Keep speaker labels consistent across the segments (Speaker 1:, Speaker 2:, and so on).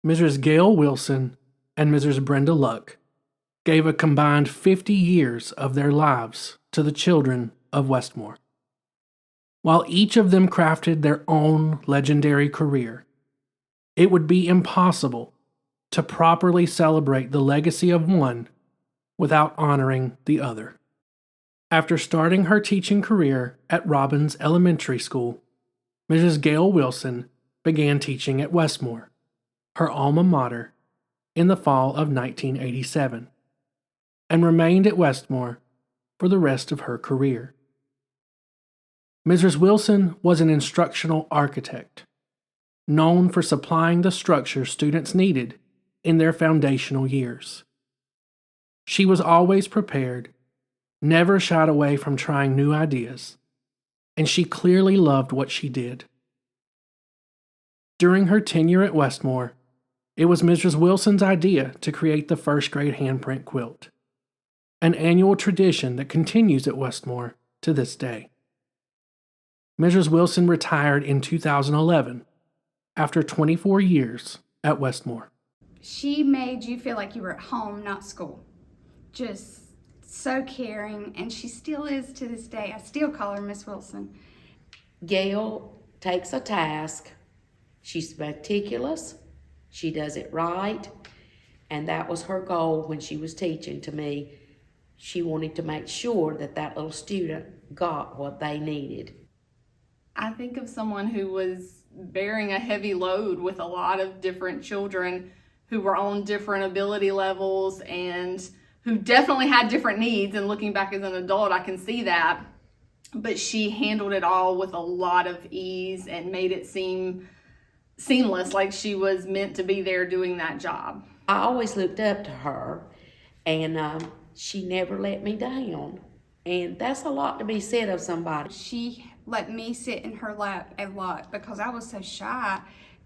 Speaker 1: Mrs. Gail Wilson and Mrs. Brenda Luck gave a combined 50 years of their lives to the children of Westmoore. While each of them crafted their own legendary career, it would be impossible to properly celebrate the legacy of one without honoring the other. After starting her teaching career at Robbins Elementary School, Mrs. Gail Wilson began teaching at Westmoore, her alma mater, in the fall of 1987, and remained at Westmoore for the rest of her career. Mrs. Wilson was an instructional architect, known for supplying the structure students needed in their foundational years. She was always prepared, never shied away from trying new ideas, and she clearly loved what she did. During her tenure at Westmoore, it was Mrs. Wilson's idea to create the first grade handprint quilt, an annual tradition that continues at Westmoore to this day. Mrs. Wilson retired in 2011 after 24 years at Westmoore.
Speaker 2: She made you feel like you were at home, not school. Just so caring, and she still is to this day. I still call her Miss Wilson.
Speaker 3: Gail takes a task. She's meticulous. She does it right. And that was her goal when she was teaching to me. She wanted to make sure that that little student got what they needed.
Speaker 4: I think of someone who was bearing a heavy load with a lot of different children who were on different ability levels and who definitely had different needs. And looking back as an adult, I can see that. But she handled it all with a lot of ease and made it seem seamless, like she was meant to be there doing that job.
Speaker 3: I always looked up to her, and she never let me down. And that's a lot to be said of somebody.
Speaker 2: She let me sit in her lap a lot because I was so shy,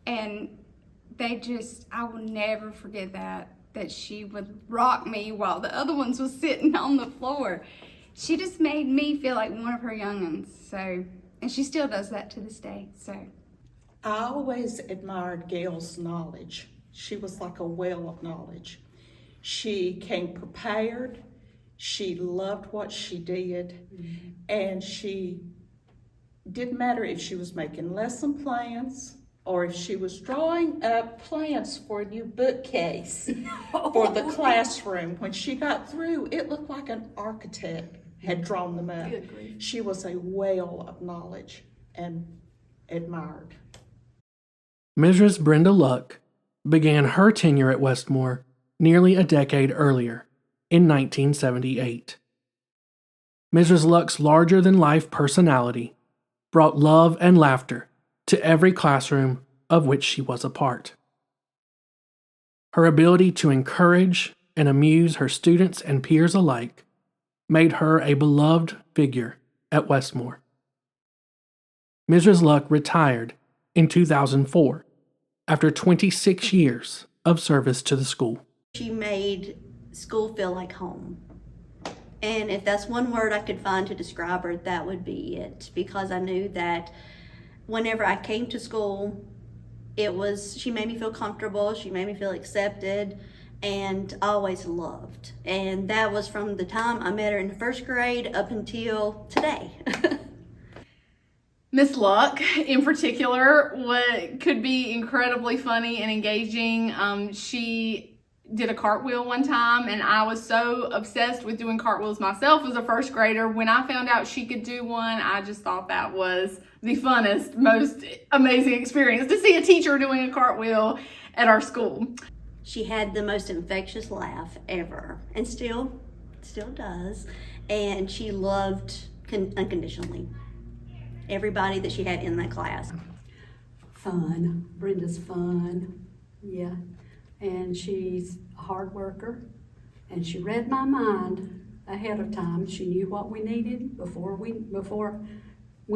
Speaker 2: and I will never forget that she would rock me while the other ones was sitting on the floor. She just made me feel like one of her young'uns, and she still does that to this day, so.
Speaker 5: I always admired Gail's knowledge. She was like a well of knowledge. She came prepared, she loved what she did, and she didn't matter if she was making lesson plans or if she was drawing up plans for a new bookcase for the classroom. When she got through, it looked like an architect had drawn them up. She was a well of knowledge and admired.
Speaker 1: Mrs. Brenda Luck began her tenure at Westmoore nearly a decade earlier, in 1978. Mrs. Luck's larger-than-life personality brought love and laughter to every classroom of which she was a part. Her ability to encourage and amuse her students and peers alike made her a beloved figure at Westmoore. Mrs. Luck retired in 2004 after 26 years of service to the school.
Speaker 6: She made school feel like home. And if that's one word I could find to describe her, that would be it. Because I knew that whenever I came to school, she made me feel comfortable, she made me feel accepted, and always loved. And that was from the time I met her in the first grade up until today.
Speaker 4: Miss Luck, in particular, could be incredibly funny and engaging. She did a cartwheel one time, and I was so obsessed with doing cartwheels myself as a first grader. When I found out she could do one, I just thought that was the funnest, most amazing experience to see a teacher doing a cartwheel at our school.
Speaker 6: She had the most infectious laugh ever, and still does. And she loved unconditionally everybody that she had in that class.
Speaker 7: Fun. Brenda's fun. Yeah. And she's a hard worker. And she read my mind ahead of time. She knew what we needed before we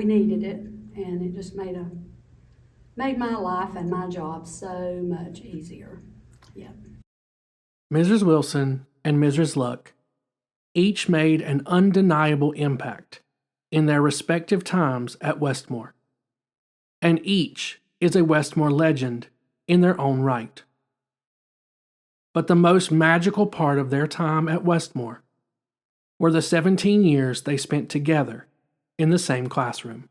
Speaker 7: needed it. And it just made my life and my job so much easier. Yeah.
Speaker 1: Mrs. Wilson and Mrs. Luck each made an undeniable impact in their respective times at Westmoore, and each is a Westmoore legend in their own right. But the most magical part of their time at Westmoore were the 17 years they spent together in the same classroom.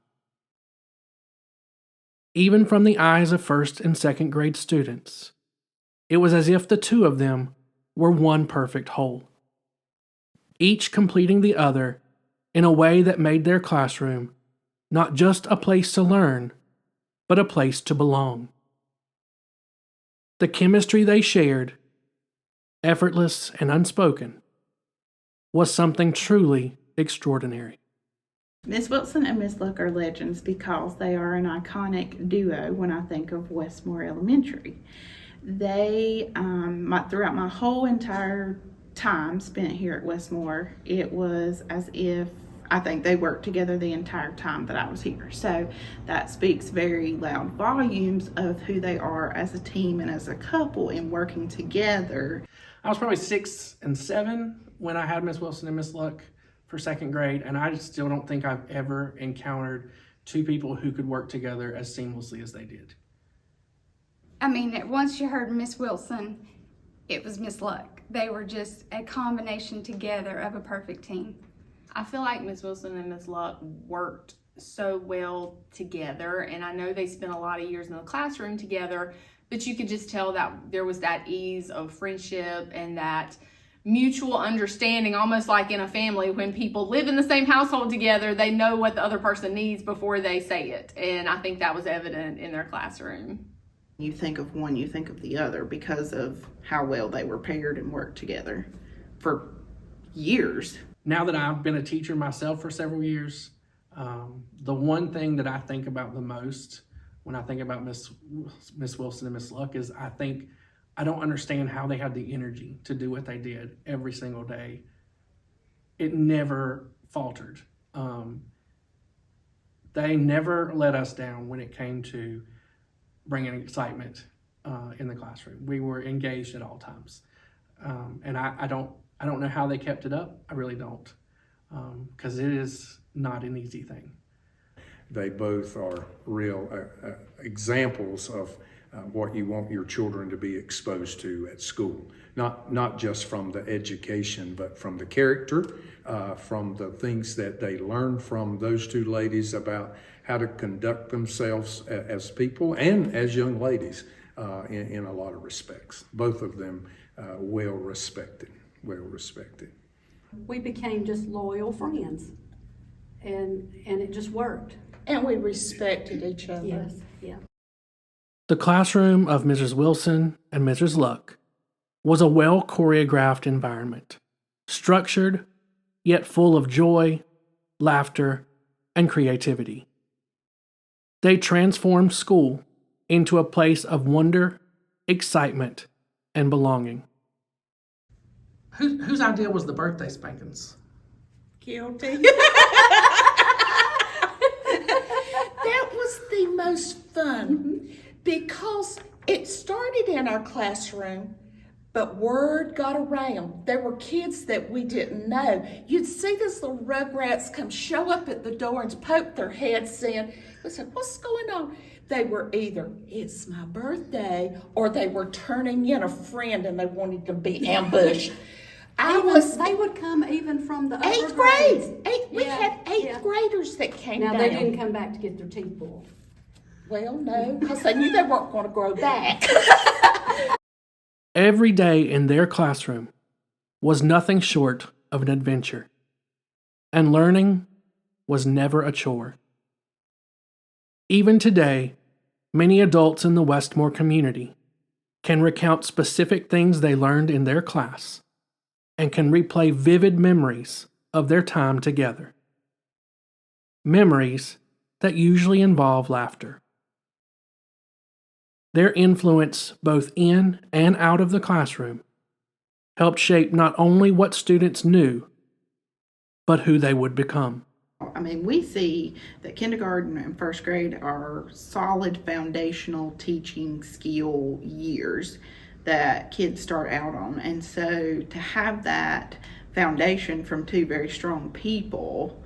Speaker 1: Even from the eyes of first and second grade students, it was as if the two of them were one perfect whole, each completing the other in a way that made their classroom not just a place to learn, but a place to belong. The chemistry they shared, effortless and unspoken, was something truly extraordinary.
Speaker 8: Miss Wilson and Miss Luck are legends because they are an iconic duo when I think of Westmoore Elementary. They, throughout my whole entire time spent here at Westmoore, it was as if I think they worked together the entire time that I was here. So that speaks very loud volumes of who they are as a team and as a couple in working together.
Speaker 1: I was probably 6 and 7 when I had Miss Wilson and Miss Luck for second grade, and I still don't think I've ever encountered two people who could work together as seamlessly as they did.
Speaker 2: I mean, once you heard Miss Wilson, it was Miss Luck. They were just a combination together of a perfect team.
Speaker 4: I feel like Miss Wilson and Miss Luck worked so well together, and I know they spent a lot of years in the classroom together, but you could just tell that there was that ease of friendship and that mutual understanding, almost like in a family. When people live in the same household together, they know what the other person needs before they say it, and I think that was evident in their classroom.
Speaker 8: You think of one, you think of the other because of how well they were paired and worked together for years.
Speaker 1: Now that I've been a teacher myself for several years, the one thing that I think about the most when I think about Miss Wilson and Miss Luck is I don't understand how they had the energy to do what they did every single day. It never faltered. They never let us down when it came to bringing excitement in the classroom. We were engaged at all times. And I don't know how they kept it up. I really don't, because it is not an easy thing.
Speaker 9: They both are real examples of what you want your children to be exposed to at school. Not just from the education, but from the character, from the things that they learn from those two ladies about how to conduct themselves as people and as young ladies in a lot of respects. Both of them well respected.
Speaker 7: We became just loyal friends, and it just worked.
Speaker 5: And we respected each other.
Speaker 7: Yes, yeah.
Speaker 1: The classroom of Mrs. Wilson and Mrs. Luck was a well-choreographed environment, structured, yet full of joy, laughter, and creativity. They transformed school into a place of wonder, excitement, and belonging. Whose idea was the birthday spankings?
Speaker 5: Guilty. That was the most fun because it started in our classroom, but word got around. There were kids that we didn't know. You'd see these little rugrats come show up at the door and poke their heads in. We said, "What's going on?" They were either, "It's my birthday," or they were turning in a friend and they wanted to be ambushed.
Speaker 7: They would come even from the upper
Speaker 5: Eighth grade.
Speaker 7: grades.
Speaker 5: We had eighth graders that came
Speaker 7: Now
Speaker 5: down.
Speaker 7: they didn't come back to get their teeth pulled.
Speaker 5: Well, no, because they knew they weren't going to grow back.
Speaker 1: Every day in their classroom was nothing short of an adventure, and learning was never a chore. Even today, many adults in the Westmoore community can recount specific things they learned in their class and can replay vivid memories of their time together. Memories that usually involve laughter. Their influence, both in and out of the classroom, helped shape not only what students knew, but who they would become.
Speaker 8: I mean, we see that kindergarten and first grade are solid foundational teaching skill years that kids start out on. And so to have that foundation from two very strong people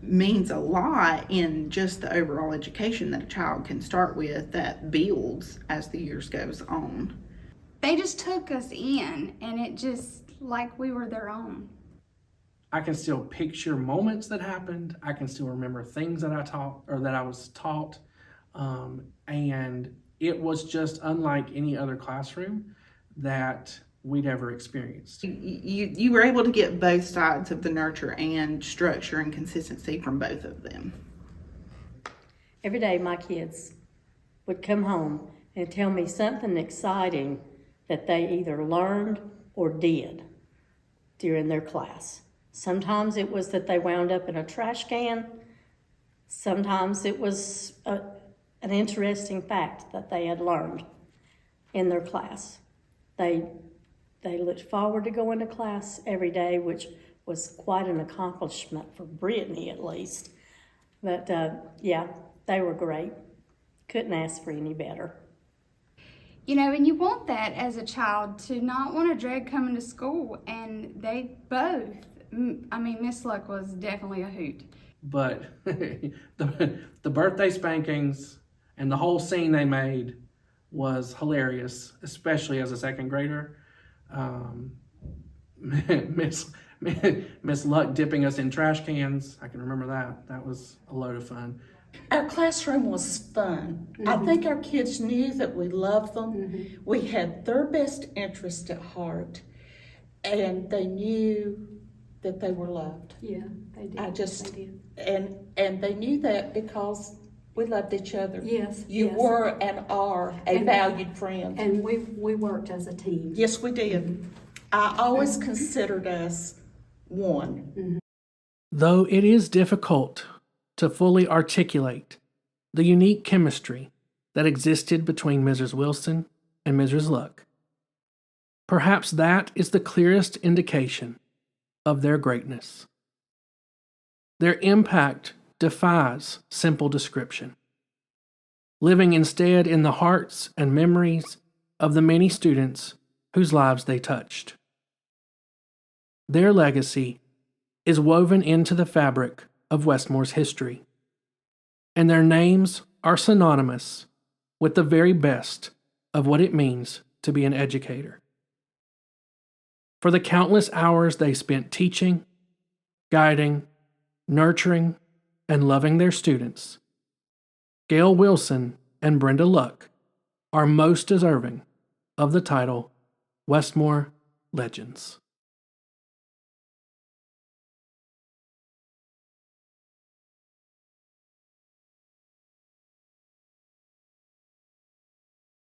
Speaker 8: means a lot in just the overall education that a child can start with that builds as the years goes on.
Speaker 2: they just took us in, and it just like we were their own.
Speaker 1: I can still picture moments that happened. I can still remember things that I taught or that I was taught. And it was just unlike any other classroom that we'd ever experienced.
Speaker 8: You were able to get both sides of the nurture and structure and consistency from both of them.
Speaker 10: Every day my kids would come home and tell me something exciting that they either learned or did during their class. Sometimes it was that they wound up in a trash can. Sometimes it was an interesting fact that they had learned in their class. They looked forward to going to class every day, which was quite an accomplishment for Brittany at least. But yeah, they were great. Couldn't ask for any better.
Speaker 2: You know, and you want that as a child, to not want to dread coming to school. And they both, I mean, Miss Luck was definitely a hoot.
Speaker 1: But the birthday spankings and the whole scene they made was hilarious, especially as a second grader. Miss Luck dipping us in trash cans, I can remember that. That was a load of fun.
Speaker 5: Our classroom was fun. I think our kids knew that we loved them. We had their best interest at heart, and they knew that they were loved.
Speaker 7: Yeah, they did. They did.
Speaker 5: And they knew that because we loved each other.
Speaker 7: Yes,
Speaker 5: You
Speaker 7: yes.
Speaker 5: were and are a valued friend.
Speaker 7: And we worked as a team.
Speaker 5: Yes, we did. I always considered us one.
Speaker 1: Though it is difficult to fully articulate the unique chemistry that existed between Mrs. Wilson and Mrs. Luck, perhaps that is the clearest indication of their greatness. Their impact defies simple description, living instead in the hearts and memories of the many students whose lives they touched. Their legacy is woven into the fabric of Westmoore's history, and their names are synonymous with the very best of what it means to be an educator. For the countless hours they spent teaching, guiding, nurturing, and loving their students, Gail Wilson and Brenda Luck are most deserving of the title Westmoore Legends.